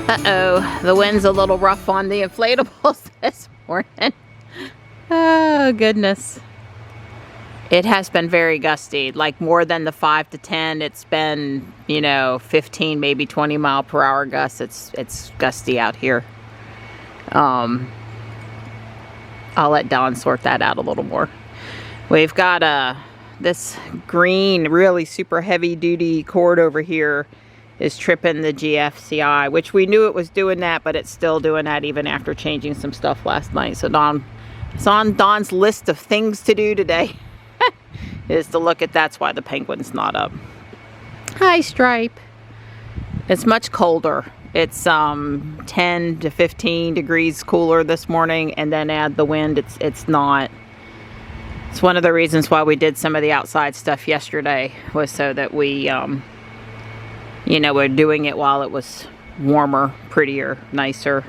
Uh-oh, the wind's a little rough on the inflatables this morning. Oh, goodness. It has been very gusty, like more than the 5 to 10. It's been, you know, 15, maybe 20 mile per hour gusts. It's gusty out here. I'll let Dawn sort that out a little more. We've got this green, really super heavy duty cord over here is tripping the GFCI, which we knew it was doing that, but it's still doing that even after changing some stuff last night. So it's on Dawn's list of things to do today is to look at that's why the penguin's not up. Hi, Stripe. It's much colder. It's 10 to 15 degrees cooler this morning, and then add the wind, it's not. It's one of the reasons why we did some of the outside stuff yesterday, was so that we you know, we're doing it while it was warmer, prettier, nicer.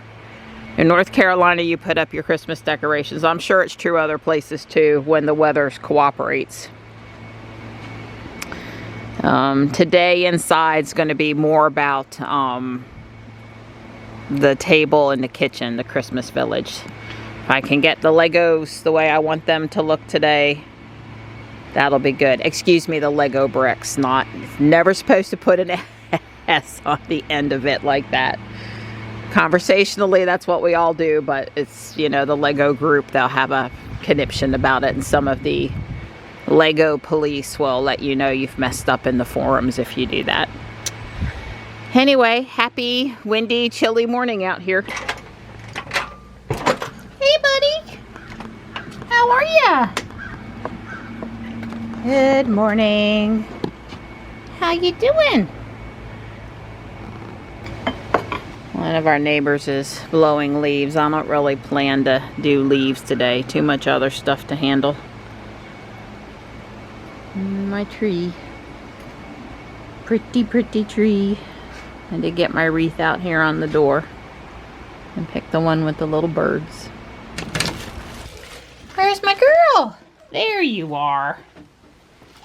In North Carolina, you put up your Christmas decorations. I'm sure it's true other places too when the weather cooperates. Today inside's going to be more about the table in the kitchen, the Christmas village. If I can get the Legos the way I want them to look today, that'll be good. Excuse me, the Lego bricks. Never supposed to put an S on the end of it like that. Conversationally, that's what we all do, but it's, you know, the Lego group, they'll have a conniption about it, and some of the Lego police will let you know you've messed up in the forums if you do that. Anyway, happy, windy, chilly morning out here. Hey, buddy. How are ya? Good morning. How you doing? One of our neighbors is blowing leaves. I don't really plan to do leaves today. Too much other stuff to handle. My tree. Pretty, pretty tree. I did get my wreath out here on the door and pick the one with the little birds. Where's my girl? There you are.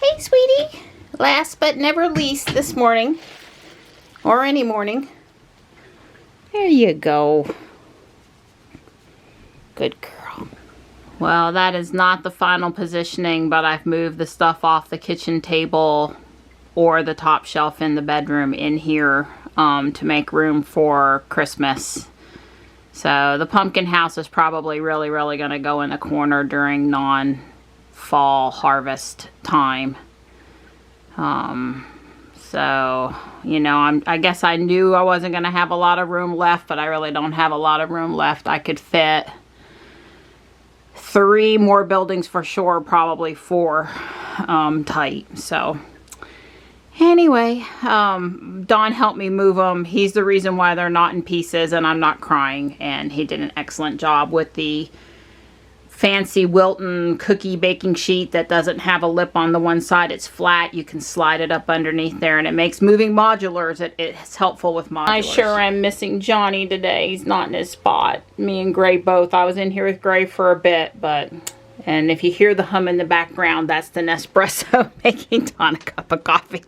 Hey, sweetie. Last but never least this morning, or any morning. There you go. Good girl. Well, that is not the final positioning, but I've moved the stuff off the kitchen table or the top shelf in the bedroom in here to make room for Christmas. So the pumpkin house is probably really going to go in a corner during non-fall harvest time. So, you know, I guess I knew I wasn't going to have a lot of room left, but I really don't have a lot of room left. I could fit 3 more buildings for sure, probably 4 tight. So, anyway, Don helped me move them. He's the reason why they're not in pieces, and I'm not crying. And he did an excellent job with the fancy Wilton cookie baking sheet that doesn't have a lip on the one side. It's flat. You can slide it up underneath there, and it makes moving modulars. It's helpful with modulars. I sure am missing Johnny today. He's not in his spot. Me and Gray both. I was in here with Gray for a bit, and if you hear the hum in the background, that's the Nespresso making Don a cup of coffee.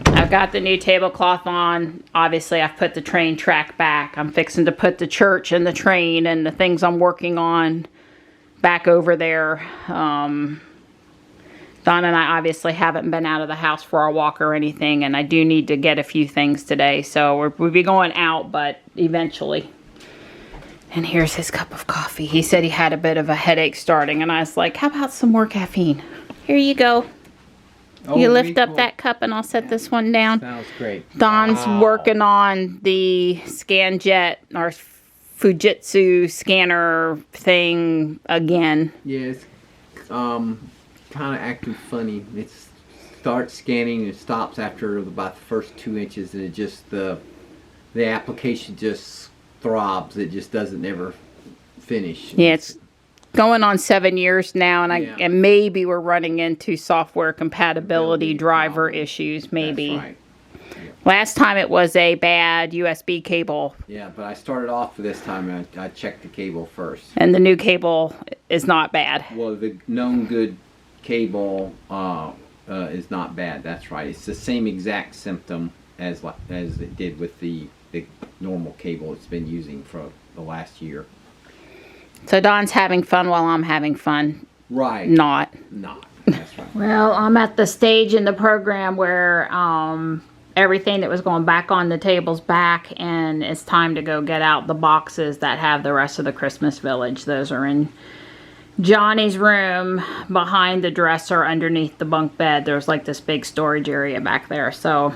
I've got the new tablecloth on. Obviously, I've put the train track back. I'm fixing to put the church and the train and the things I'm working on back over there. Don and I obviously haven't been out of the house for our walk or anything, and I do need to get a few things today, so we'll be going out, but eventually. And here's his cup of coffee. He said he had a bit of a headache starting, and I was like, how about some more caffeine? Here you go. Oh, you lift up that cup and I'll set this one down. Sounds great. Don's working on the ScanJet, our Fujitsu scanner thing again. Yeah, it's kind of acting funny. It starts scanning and stops after about the first 2 inches, and it just the application just throbs. It just doesn't ever finish. Yeah, it's going on 7 years now, and and maybe we're running into software compatibility driver issues. Maybe. That's right. Last time it was a bad USB cable. Yeah, but I started off this time and I checked the cable first. And the new cable is not bad. Well, the known good cable is not bad. That's right. It's the same exact symptom as it did with the normal cable it's been using for the last year. So Don's having fun while I'm having fun. Right. Not. That's right. Well, I'm at the stage in the program where everything that was going back on the table's back, and it's time to go get out the boxes that have the rest of the Christmas village. Those are in Johnny's room behind the dresser underneath the bunk bed. There's like this big storage area back there. So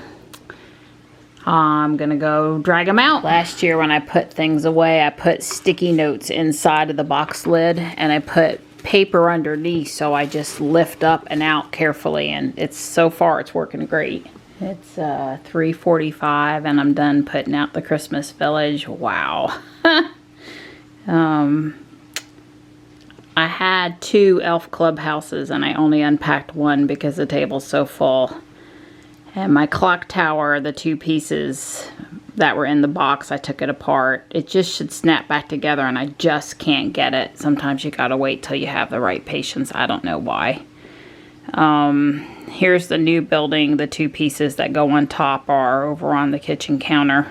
I'm gonna go drag them out. Last year when I put things away, I put sticky notes inside of the box lid and I put paper underneath, so I just lift up and out carefully, and so far it's working great. It's 3:45 and I'm done putting out the Christmas village. Wow. I had 2 elf clubhouses and I only unpacked one because the table's so full. And my clock tower, the 2 pieces that were in the box, I took it apart. It just should snap back together and I just can't get it. Sometimes you gotta wait till you have the right patience. I don't know why. Here's the new building. The 2 pieces that go on top are over on the kitchen counter.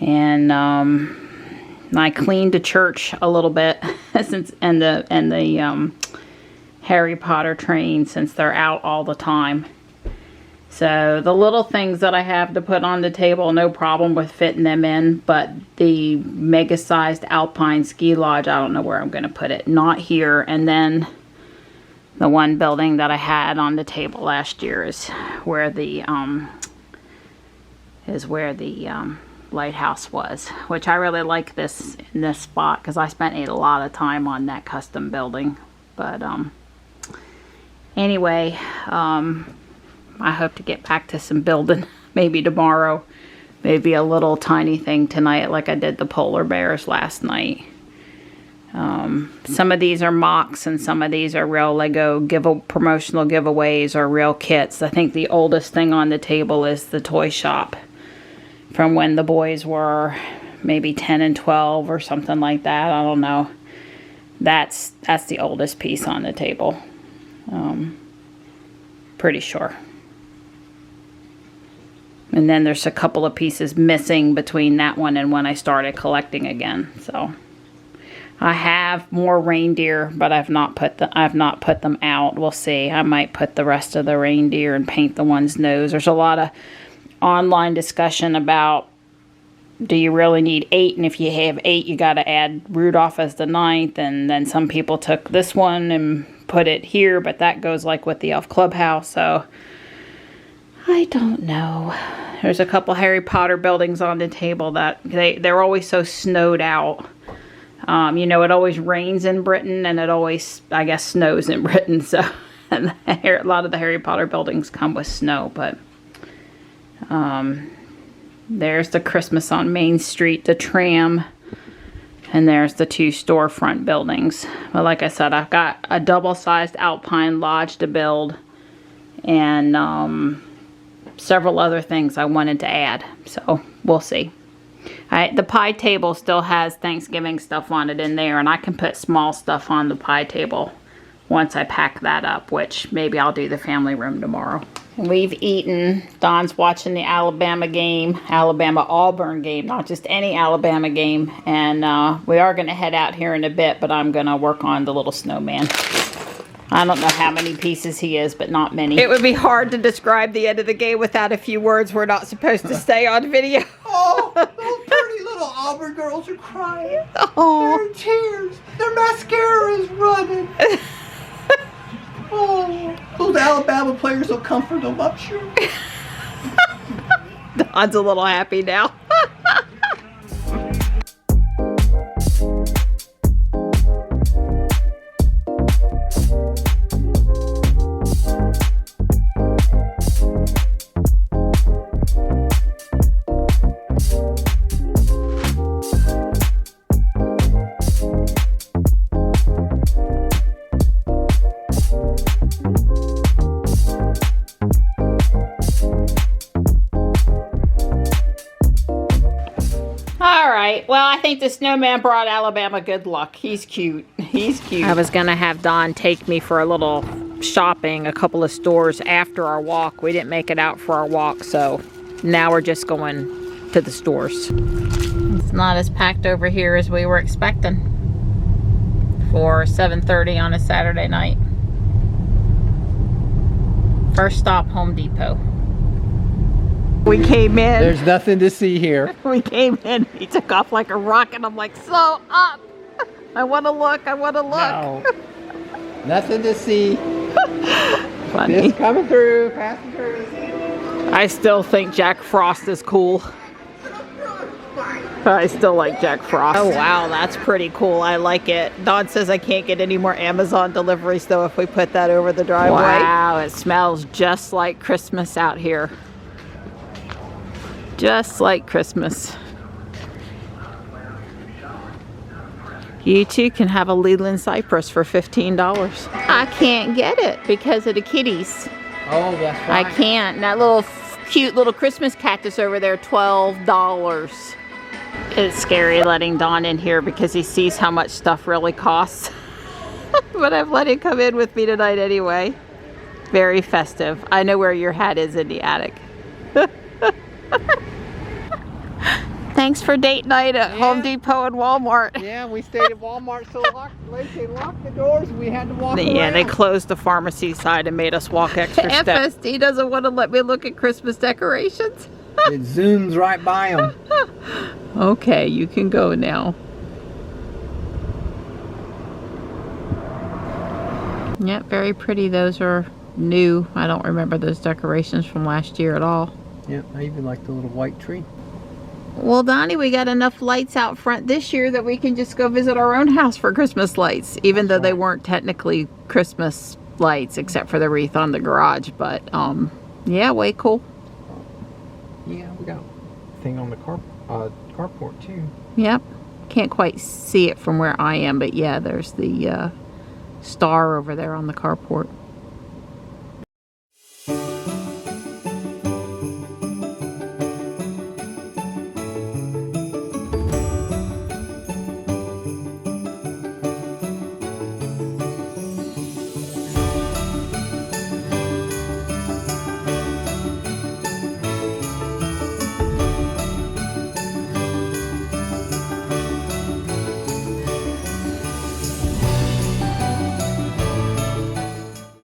And I cleaned the church a little bit and the Harry Potter train, since they're out all the time. So the little things that I have to put on the table, no problem with fitting them in, but the mega-sized Alpine ski lodge, I don't know where I'm going to put it. Not here. And then the one building that I had on the table last year is where the lighthouse was, which I really like this in this spot because I spent a lot of time on that custom building. But anyway, I hope to get back to some building maybe tomorrow, maybe a little tiny thing tonight like I did the polar bears last night. Some of these are mocks and some of these are real Lego promotional giveaways or real kits. I think the oldest thing on the table is the toy shop from when the boys were maybe 10 and 12 or something like that. I don't know. That's the oldest piece on the table. Pretty sure. And then there's a couple of pieces missing between that one and when I started collecting again. So I have more reindeer, but I've not put them out. We'll see. I might put the rest of the reindeer and paint the one's nose. There's a lot of online discussion about, do you really need 8? And if you have 8, you got to add Rudolph as the 9th. And then some people took this one and put it here, but that goes like with the elf clubhouse. So I don't know. There's a couple Harry Potter buildings on the table that they're always so snowed out. You know, it always rains in Britain and it always, I guess, snows in Britain. So a lot of the Harry Potter buildings come with snow. But there's the Christmas on Main Street, the tram. And there's the 2 storefront buildings. But like I said, I've got a double-sized Alpine lodge to build. And several other things I wanted to add. So we'll see. The pie table still has Thanksgiving stuff on it in there, and I can put small stuff on the pie table once I pack that up, which maybe I'll do the family room tomorrow. We've eaten. Don's watching the Alabama game, Alabama-Auburn game, not just any Alabama game. And we are going to head out here in a bit, but I'm going to work on the little snowman. I don't know how many pieces he is, but not many. It would be hard to describe the end of the game without a few words we're not supposed to say on video. Oh, those pretty little Auburn girls are crying. Oh. They're in tears. Their mascara is running. Oh, those Alabama players will comfort them, I'm sure. Don's a little happy now. Well, I think the snowman brought Alabama good luck. He's cute. He's cute. I was going to have Don take me for a little shopping, a couple of stores after our walk. We didn't make it out for our walk, so now we're just going to the stores. It's not as packed over here as we were expecting for 7:30 on a Saturday night. First stop, Home Depot. We came in. There's nothing to see here. We came in. He took off like a rocket. I'm like, so up. I want to look. I want to look. No. Nothing to see. Funny. Just coming through, passing through. I still think Jack Frost is cool. I still like Jack Frost. Oh wow, that's pretty cool. I like it. Dawn says I can't get any more Amazon deliveries though if we put that over the driveway. Wow, it smells just like Christmas out here. Just like Christmas. You too can have a Leland cypress for $15. I can't get it because of the kitties. Oh, that's right. I can't. And that little cute little Christmas cactus over there, $12. It's scary letting Don in here because he sees how much stuff really costs. But I've let him come in with me tonight anyway. Very festive. I know where your hat is in the attic. Thanks for date night at Home Depot and Walmart. Yeah, we stayed at Walmart so they locked the doors. We had to walk Yeah, around. they closed the pharmacy side and made us walk extra steps. FSD doesn't want to let me look at Christmas decorations. It zooms right by them. Okay, you can go now. Yep, very pretty. Those are new. I don't remember those decorations from last year at all. Yeah, I even like the little white tree. Well, Donnie, we got enough lights out front this year that we can just go visit our own house for Christmas lights, even though they weren't technically Christmas lights except for the wreath on the garage. But yeah, way cool. Yeah, we got a thing on the carport too. Yep. Can't quite see it from where I am, but yeah, there's the star over there on the carport.